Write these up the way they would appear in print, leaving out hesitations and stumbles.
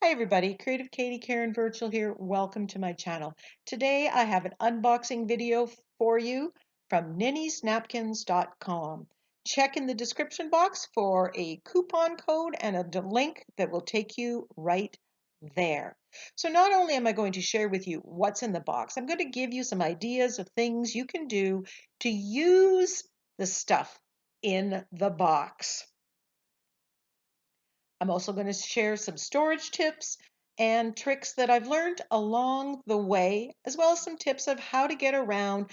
Hi everybody, Creative Katie Karen Burchill here. Welcome to my channel. Today I have an unboxing video for you from NINNYSNAPKINS.com. Check in the description box for a coupon code and a link that will take you right there. So not only am I going to share with you what's in the box, I'm going to give you some ideas of things you can do to use the stuff in the box. I'm also going to share some storage tips and tricks that I've learned along the way, as well as some tips of how to get around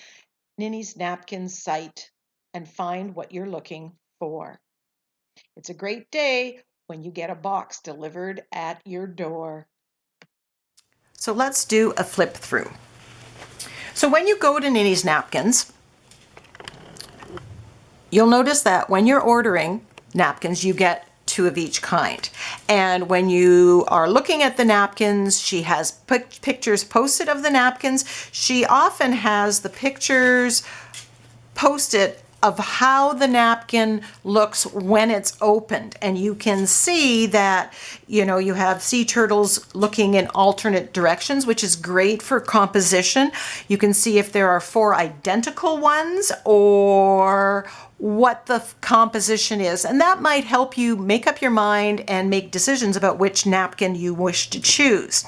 Ninny's Napkins site and find what you're looking for. It's a great day when you get a box delivered at your door. So let's do a flip through. So when you go to Ninny's Napkins, you'll notice that when you're ordering napkins, you get 2 of each kind. And when you are looking at the napkins, she has pictures posted of the napkins. She often has the pictures posted of how the napkin looks when it's opened. And you can see that, you have sea turtles looking in alternate directions, which is great for composition. You can see if there are 4 identical ones or what the composition is, and that might help you make up your mind and make decisions about which napkin you wish to choose.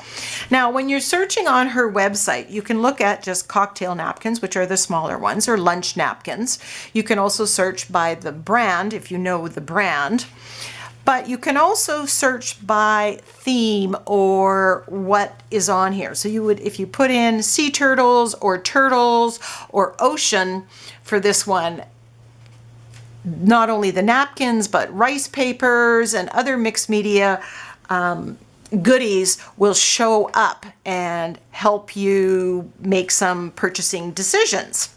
Now, when you're searching on her website, you can look at just cocktail napkins, which are the smaller ones, or lunch napkins. You can also search by the brand if you know the brand. But you can also search by theme or what is on here. So you would, if you put in sea turtles or ocean for this one, not only the napkins, but rice papers and other mixed media goodies will show up and help you make some purchasing decisions.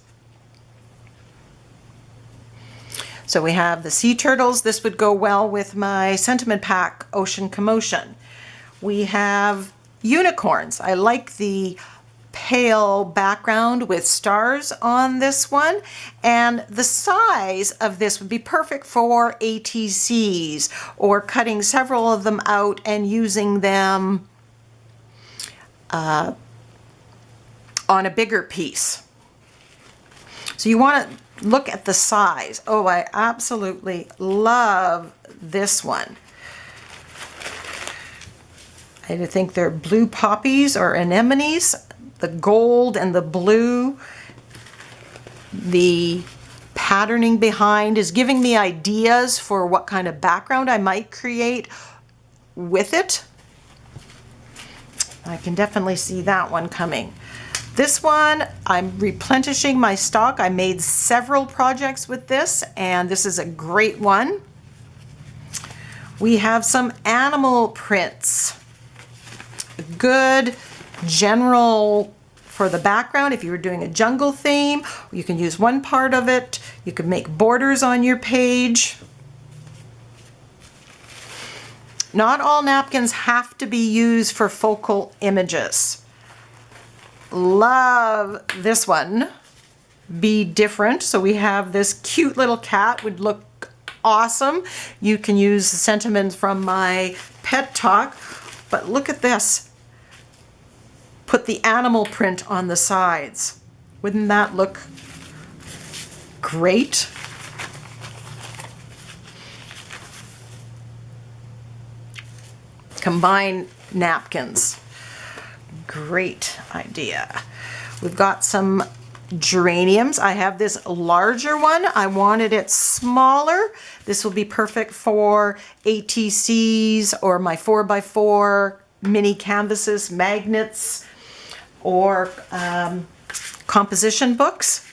So we have the sea turtles. This would go well with my sentiment pack, Ocean Commotion. We have unicorns. I like the pale background with stars on this one, and the size of this would be perfect for ATCs or cutting several of them out and using them on a bigger piece. So you want to look at the size. Oh, I absolutely love this one. I think they're blue poppies or anemones. The gold and the blue, the patterning behind is giving me ideas for what kind of background I might create with it. I can definitely see that one coming. This one, I'm replenishing my stock. I made several projects with this, and this is a great one. We have some animal prints. Good general for the background. If you were doing a jungle theme, you can use one part of it. You can make borders on your page. Not all napkins have to be used for focal images. Love this one. Be different. So we have this cute little cat, would look awesome. You can use sentiments from my pet talk, but look at this. Put the animal print on the sides. Wouldn't that look great? Combine napkins. Great idea. We've got some geraniums. I have this larger one. I wanted it smaller. This will be perfect for ATCs or my 4x4 mini canvases, magnets, or composition books.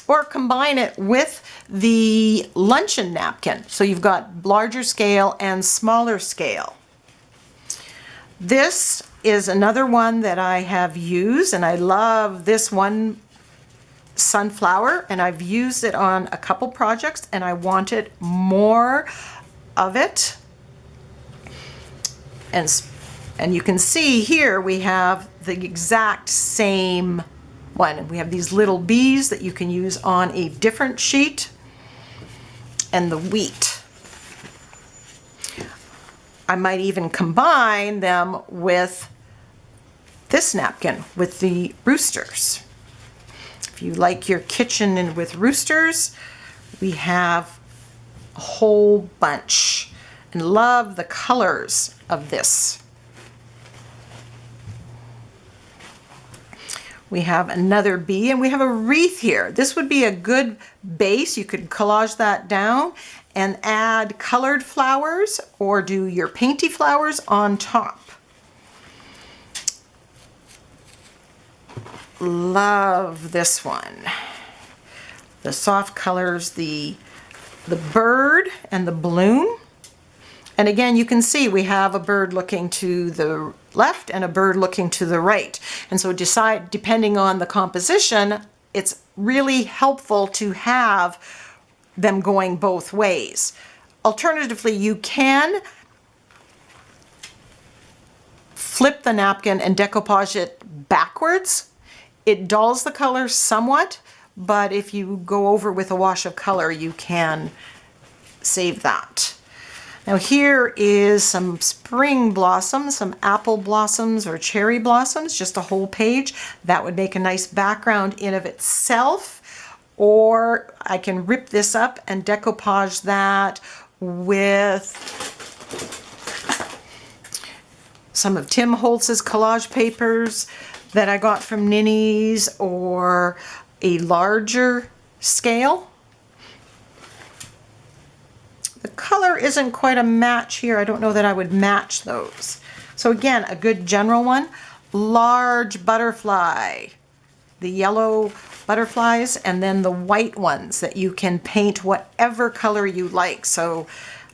Or combine it with the luncheon napkin. So you've got larger scale and smaller scale. This is another one that I have used, and I love this one, sunflower, and I've used it on a couple projects, and I wanted more of it. And you can see here we have the exact same one. We have these little bees that you can use on a different sheet. and the wheat. I might even combine them with this napkin with the roosters. If you like your kitchen and with roosters, we have a whole bunch, and love the colors of this. We have another bee, and we have a wreath here. This would be a good base. You could collage that down and add colored flowers or do your painty flowers on top. Love this one. The soft colors, the bird and the bloom. And again, you can see we have a bird looking to the left and a bird looking to the right. And so depending on the composition, it's really helpful to have them going both ways. Alternatively, you can flip the napkin and decoupage it backwards. It dulls the color somewhat, but if you go over with a wash of color, you can save that. Now here is some spring blossoms, some apple blossoms or cherry blossoms, just a whole page. That would make a nice background in of itself. Or I can rip this up and decoupage that with some of Tim Holtz's collage papers that I got from Ninnies, or a larger scale. The color isn't quite a match here. I don't know that I would match those. So again, a good general one. Large butterfly. The yellow butterflies, and then the white ones that you can paint whatever color you like. So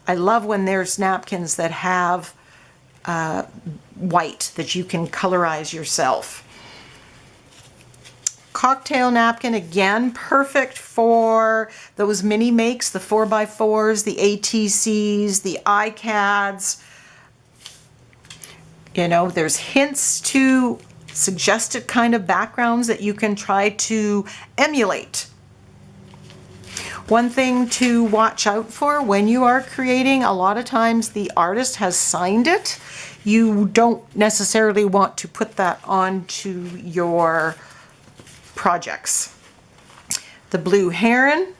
I love when there's napkins that have white that you can colorize yourself. Cocktail napkin, again, perfect for those mini makes, the 4x4s, the ATCs, the iCads. You know, there's hints to suggested kind of backgrounds that you can try to emulate. One thing to watch out for when you are creating, a lot of times the artist has signed it. You don't necessarily want to put that onto your projects. The blue heron,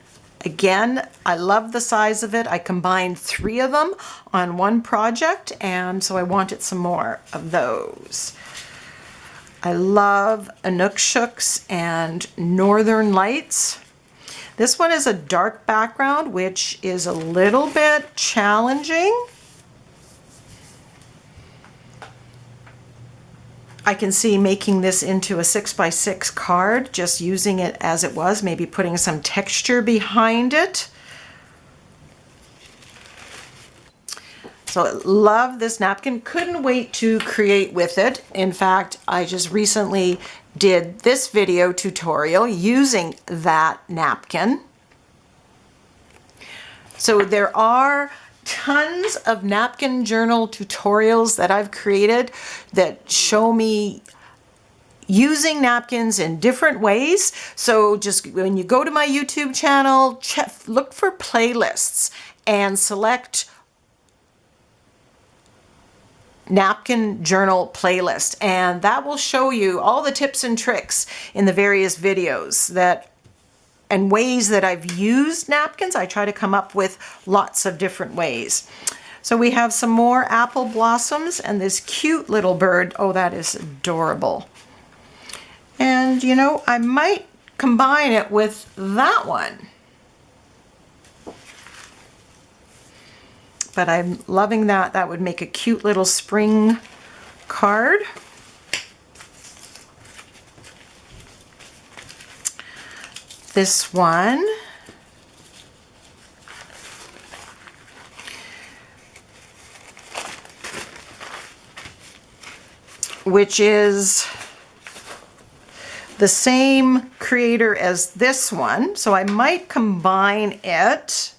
again, I love the size of it. I combined 3 of them on one project, and so I wanted some more of those. I love Inuksuks and Northern Lights. This one is a dark background, which is a little bit challenging. I can see making this into a 6x6 card, just using it as it was, maybe putting some texture behind it. So love this napkin, couldn't wait to create with it. In fact, I just recently did this video tutorial using that napkin. So there are tons of napkin journal tutorials that I've created that show me using napkins in different ways. So just when you go to my YouTube channel, look for playlists and select napkin journal playlist, and that will show you all the tips and tricks in the various videos and ways that I've used napkins. I try to come up with lots of different ways. So we have some more apple blossoms and this cute little bird. Oh, that is adorable. And you know, I might combine it with that one. But I'm loving that. That would make a cute little spring card. This one. Which is the same creator as this one. So I might combine it.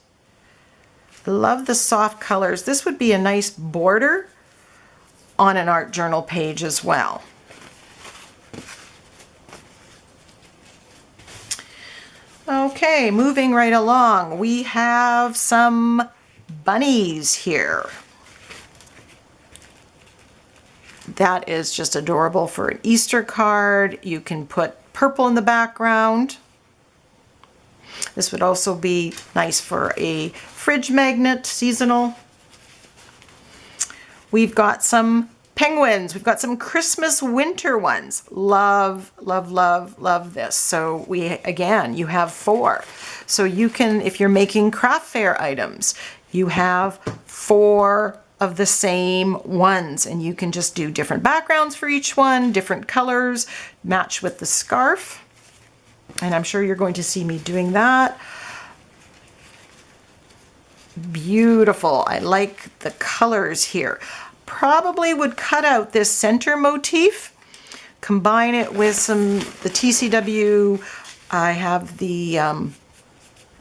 I love the soft colors. This would be a nice border on an art journal page as well. Okay, moving right along, we have some bunnies here. That is just adorable for an Easter card. You can put purple in the background. This would also be nice for a fridge magnet, seasonal. We've got some penguins. We've got some Christmas winter ones. Love, love, love, love this. So again, you have 4. So you can, if you're making craft fair items, you have 4 of the same ones, and you can just do different backgrounds for each one, different colors, match with the scarf. And I'm sure you're going to see me doing that. Beautiful. I like the colors here. Probably would cut out this center motif, combine it with the TCW. I have the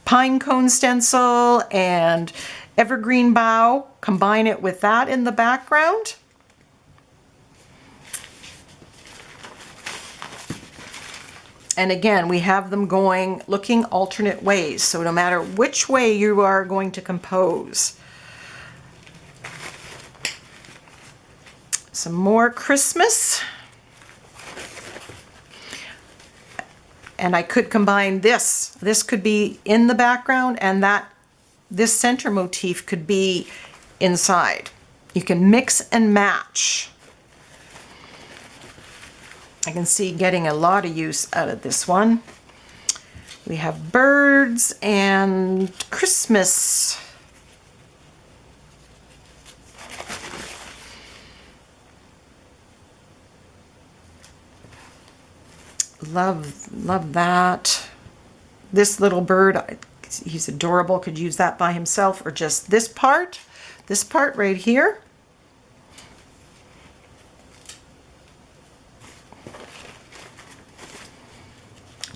pine cone stencil and evergreen bough. Combine it with that in the background. And again, we have them looking alternate ways. So no matter which way you are going to compose. Some more Christmas. And I could combine this. This could be in the background, and this center motif could be inside. You can mix and match. I can see getting a lot of use out of this one. We have birds and Christmas. Love that. This little bird, he's adorable. Could use that by himself, or just this part right here.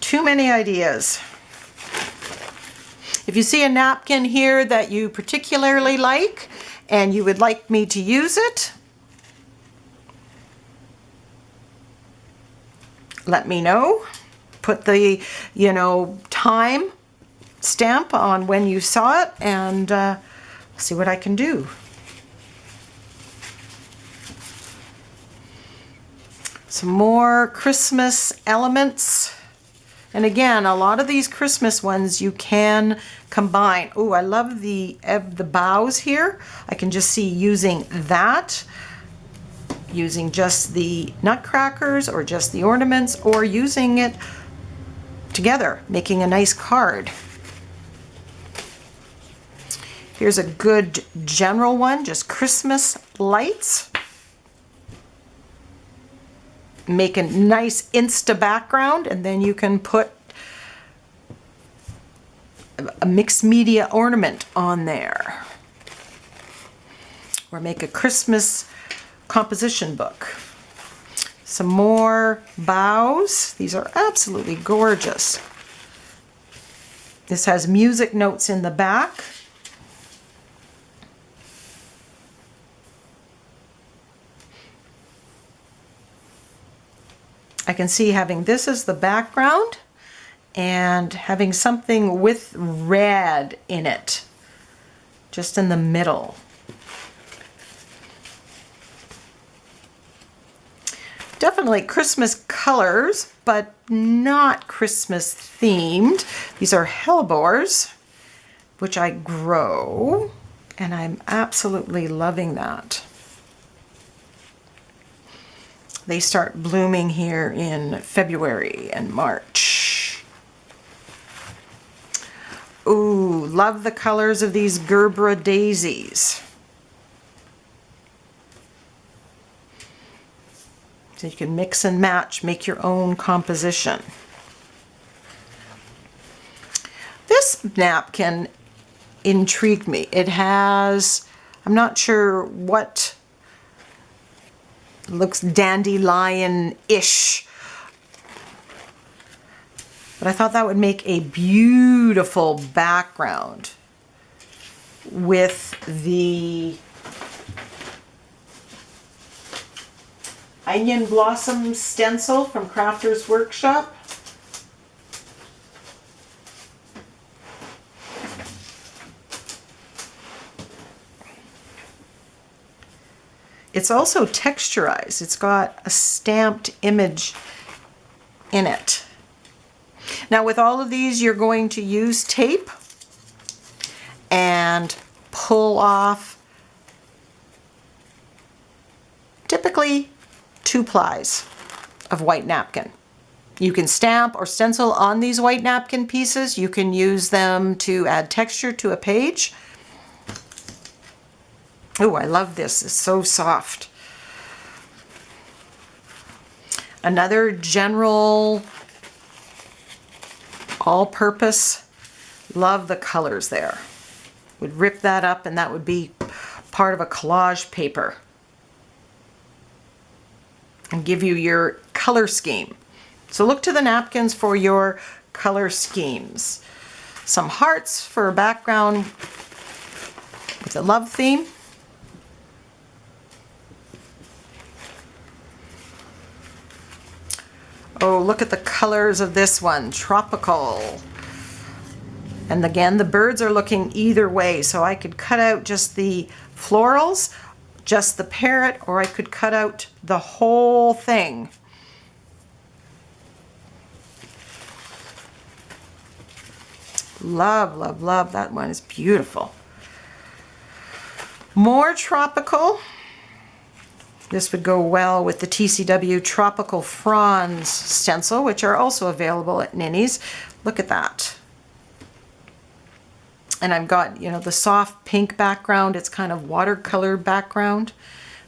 Too many ideas. If you see a napkin here that you particularly like and you would like me to use it, let me know. Put the, time stamp on when you saw it, and see what I can do. Some more Christmas elements. And again, a lot of these Christmas ones you can combine. Oh, I love the boughs here. I can just see using that, using just the nutcrackers or just the ornaments, or using it together, making a nice card. Here's a good general one, just Christmas lights. Make a nice Insta background, and then you can put a mixed media ornament on there. Or make a Christmas composition book. Some more boughs. These are absolutely gorgeous. This has music notes in the back. I can see having this as the background and having something with red in it, just in the middle. Definitely Christmas colors, but not Christmas themed. These are hellebores, which I grow, and I'm absolutely loving that. They start blooming here in February and March. Ooh, love the colors of these Gerbera daisies. So you can mix and match, make your own composition. This napkin intrigued me. It has, I'm not sure what, looks dandelion-ish. But I thought that would make a beautiful background with the onion blossom stencil from Crafter's Workshop. It's also texturized. It's got a stamped image in it. Now with all of these, you're going to use tape and pull off typically 2 plies of white napkin. You can stamp or stencil on these white napkin pieces. You can use them to add texture to a page. Oh, I love this. It's so soft. Another general all-purpose. Love the colors there. Would rip that up and that would be part of a collage paper and give you your color scheme. So look to the napkins for your color schemes. Some hearts for a background with a love theme. Oh, look at the colors of this one, tropical. And again, the birds are looking either way, so I could cut out just the florals, just the parrot, or I could cut out the whole thing. Love, love, love. That one is beautiful. More tropical. This would go well with the TCW Tropical Fronds stencil, which are also available at Ninny's. Look at that. And I've got, you know, the soft pink background. It's kind of watercolor background.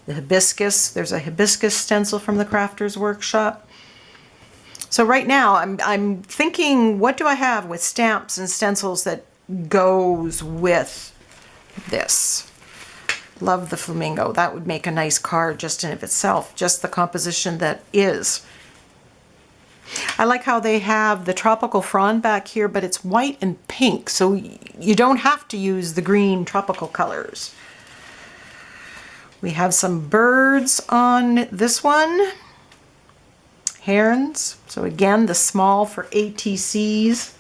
The hibiscus. There's a hibiscus stencil from the Crafters Workshop. So right now I'm thinking, what do I have with stamps and stencils that goes with this? Love the flamingo. That would make a nice card just in of itself, just the composition that is. I like how they have the tropical frond back here, but it's white and pink, so you don't have to use the green tropical colors. We have some birds on this one. Herons. So again, the small for ATCs.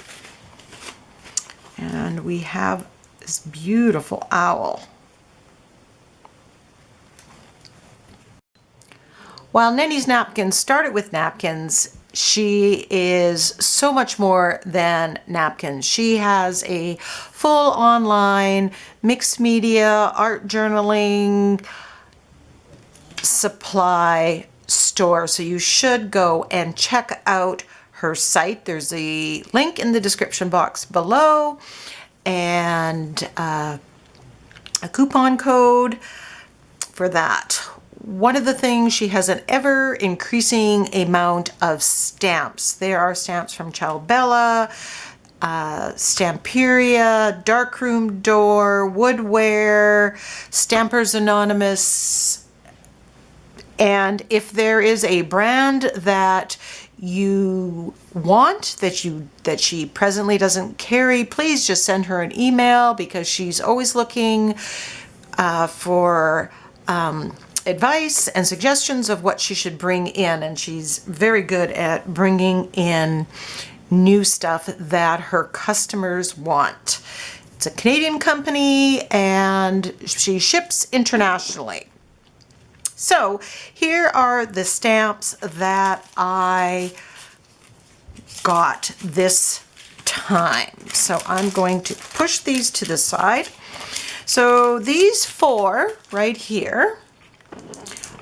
And we have this beautiful owl. While Ninny's Napkins started with napkins, she is so much more than napkins. She has a full online mixed media, art journaling supply store. So you should go and check out her site. There's a link in the description box below and a coupon code for that. One of the things, she has an ever increasing amount of stamps. There are stamps from Ciao, Stamperia, Darkroom Door, Woodware, Stampers Anonymous. And if there is a brand that you want that she presently doesn't carry, please just send her an email, because she's always looking for advice and suggestions of what she should bring in, and she's very good at bringing in new stuff that her customers want. It's a Canadian company and she ships internationally. So here are the stamps that I got this time. So I'm going to push these to the side. So these 4 right here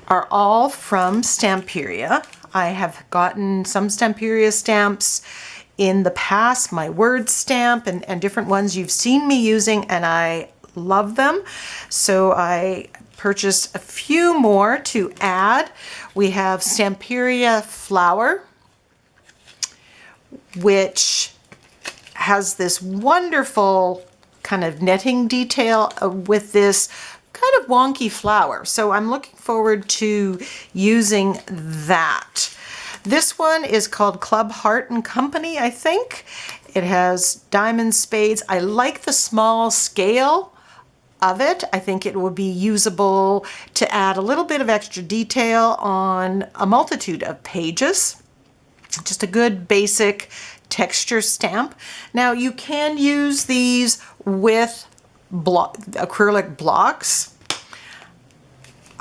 are all from Stamperia. I have gotten some Stamperia stamps in the past, my word stamp and different ones you've seen me using, and I love them. So I purchased a few more to add. We have Stamperia Flower, which has this wonderful kind of netting detail with this kind of wonky flower. So I'm looking forward to using that. This one is called Club Heart and Company, I think. It has diamond spades. I like the small scale of it. I think it will be usable to add a little bit of extra detail on a multitude of pages. Just a good basic texture stamp. Now you can use these with acrylic blocks.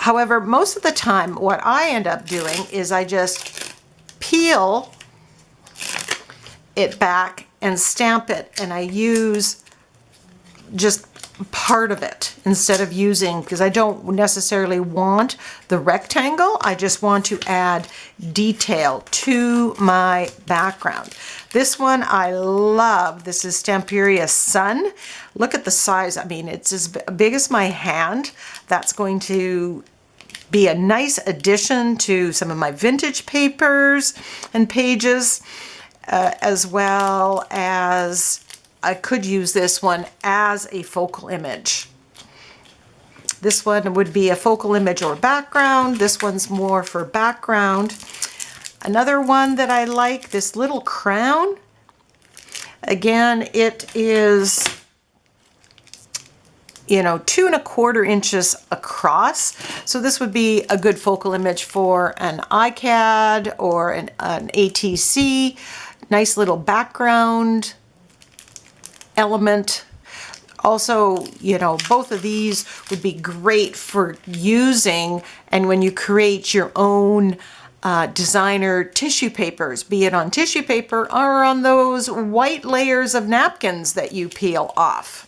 However, most of the time what I end up doing is I just peel it back and stamp it, and I use just part of it instead of using, because I don't necessarily want the rectangle, I just want to add detail to my background. This one I love. This is Stamperius Sun. Look at the size. I mean, it's as big as my hand. That's going to be a nice addition to some of my vintage papers and pages, as well as I could use this one as a focal image. This one would be a focal image or background. This one's more for background. Another one that I like, this little crown. Again, it is, you know, 2 1/4 inches across. So this would be a good focal image for an iCAD or an ATC. Nice little background element. Also, you know, both of these would be great for using, and when you create your own designer tissue papers, be it on tissue paper or on those white layers of napkins that you peel off.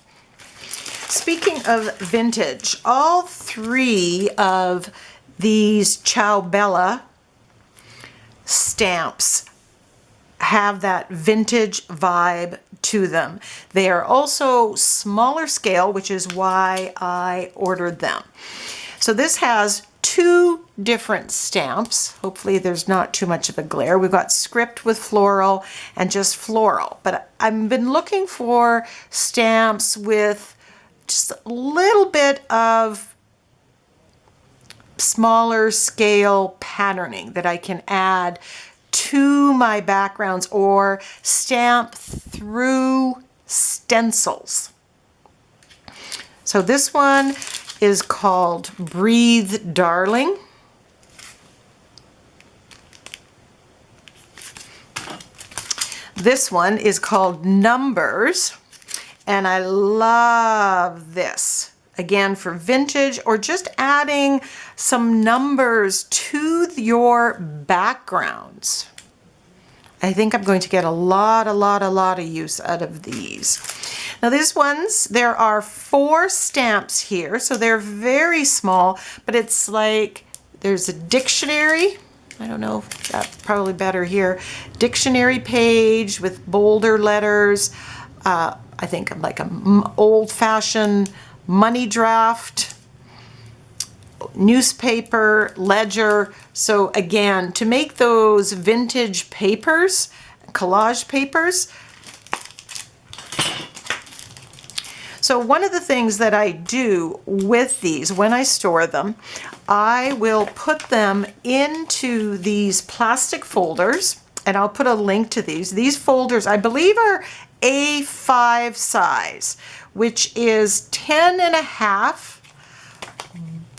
Speaking of vintage, all 3 of these Ciao Bella stamps have that vintage vibe to them. They are also smaller scale, which is why I ordered them. So this has 2 different stamps. Hopefully there's not too much of a glare. We've got script with floral and just floral, but I've been looking for stamps with just a little bit of smaller scale patterning that I can add to my backgrounds or stamp through stencils. So this one is called Breathe Darling. This one is called Numbers, and I love this. Again, for vintage or just adding some numbers to your backgrounds. I think I'm going to get a lot of use out of these. Now these ones, there are 4 stamps here, so they're very small, but it's like there's a dictionary. I don't know if that's probably better here. Dictionary page with bolder letters. I think I'm like an old-fashioned money draft, newspaper, ledger. So again, to make those vintage papers, collage papers. So one of the things that I do with these when I store them, I will put them into these plastic folders, and I'll put a link to these. These folders, I believe, are A5 size, which is 10 1/2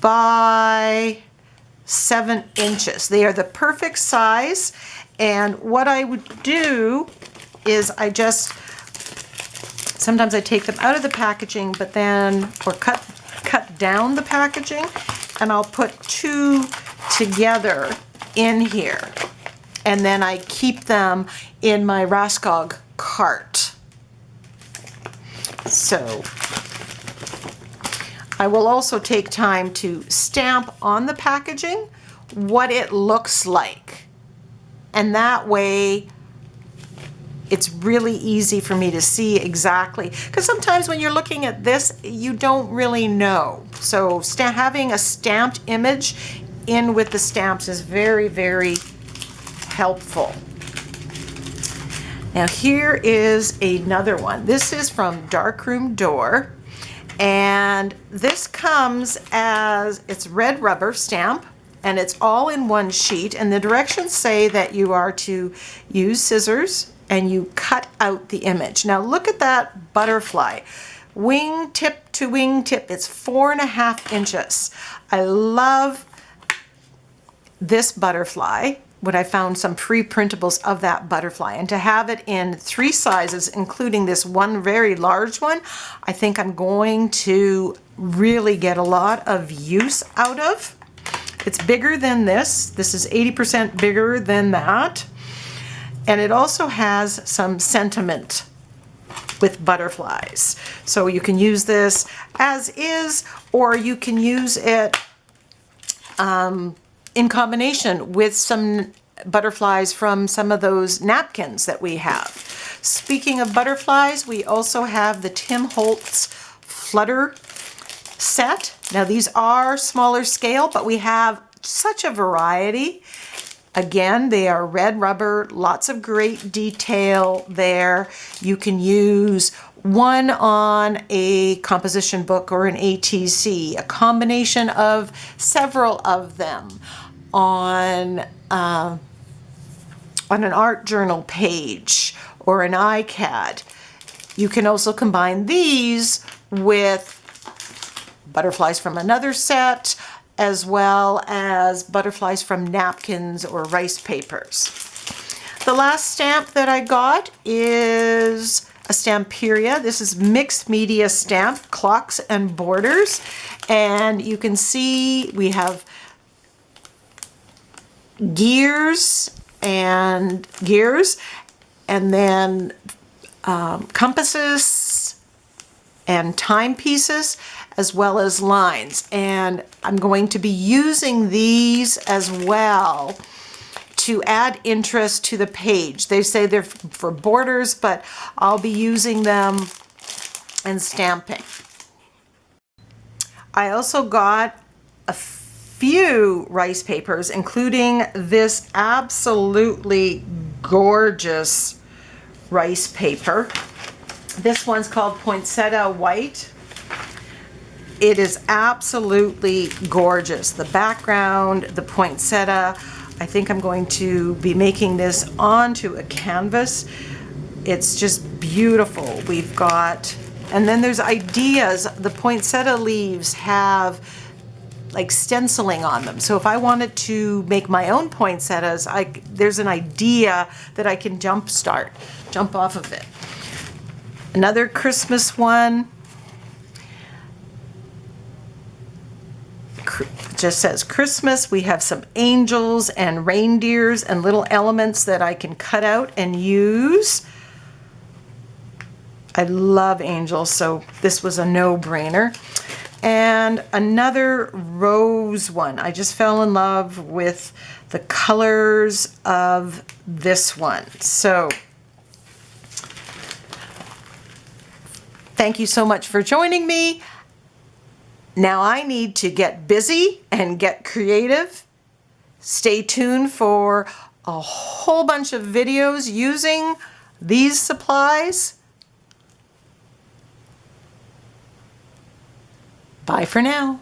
by 7 inches. They are the perfect size, and what I would do is I just, sometimes I take them out of the packaging, but then, or cut down the packaging, and I'll put 2 together in here, and then I keep them in my Raskog cart. So I will also take time to stamp on the packaging what it looks like, and that way it's really easy for me to see exactly, because sometimes when you're looking at this you don't really know. So having a stamped image in with the stamps is very helpful. Now here is another one. This is from Darkroom Door, and this comes as, it's red rubber stamp, and it's all in one sheet, and the directions say that you are to use scissors and you cut out the image. Now look at that butterfly. Wing tip to wing tip, it's 4 1/2 inches. I love this butterfly when I found some free printables of that butterfly, and to have it in 3 sizes, including this one very large one, I think I'm going to really get a lot of use out of. It's bigger than this. This is 80% bigger than that. And it also has some sentiment with butterflies. So you can use this as is, or you can use it in combination with some butterflies from some of those napkins that we have. Speaking of butterflies, we also have the Holtz Flutter Set. Now these are smaller scale, but we have such a variety. Again, they are red rubber, lots of great detail there. You can use one on a composition book or an ATC, a combination of several of them on an art journal page or an iCAD. You can also combine these with butterflies from another set, as well as butterflies from napkins or rice papers. The last stamp that I got is a Stamperia. This is mixed media stamp, clocks and borders. And you can see we have gears, and then compasses and timepieces, as well as lines. And I'm going to be using these as well to add interest to the page. They say they're for borders, but I'll be using them in stamping. I also got a few rice papers, including this absolutely gorgeous rice paper. This one's called Poinsettia White. It is absolutely gorgeous. The background, the poinsettia. I think I'm going to be making this onto a canvas. It's just beautiful. We've got, and then there's ideas. The poinsettia leaves have like stenciling on them. So if I wanted to make my own poinsettias, there's an idea that I can jump off of it. Another Christmas one. Just says Christmas. We have some angels and reindeers and little elements that I can cut out and use. I love angels, so this was a no-brainer. And another rose one. I just fell in love with the colors of this one. So thank you so much for joining me. Now I need to get busy and get creative. Stay tuned for a whole bunch of videos using these supplies. Bye for now.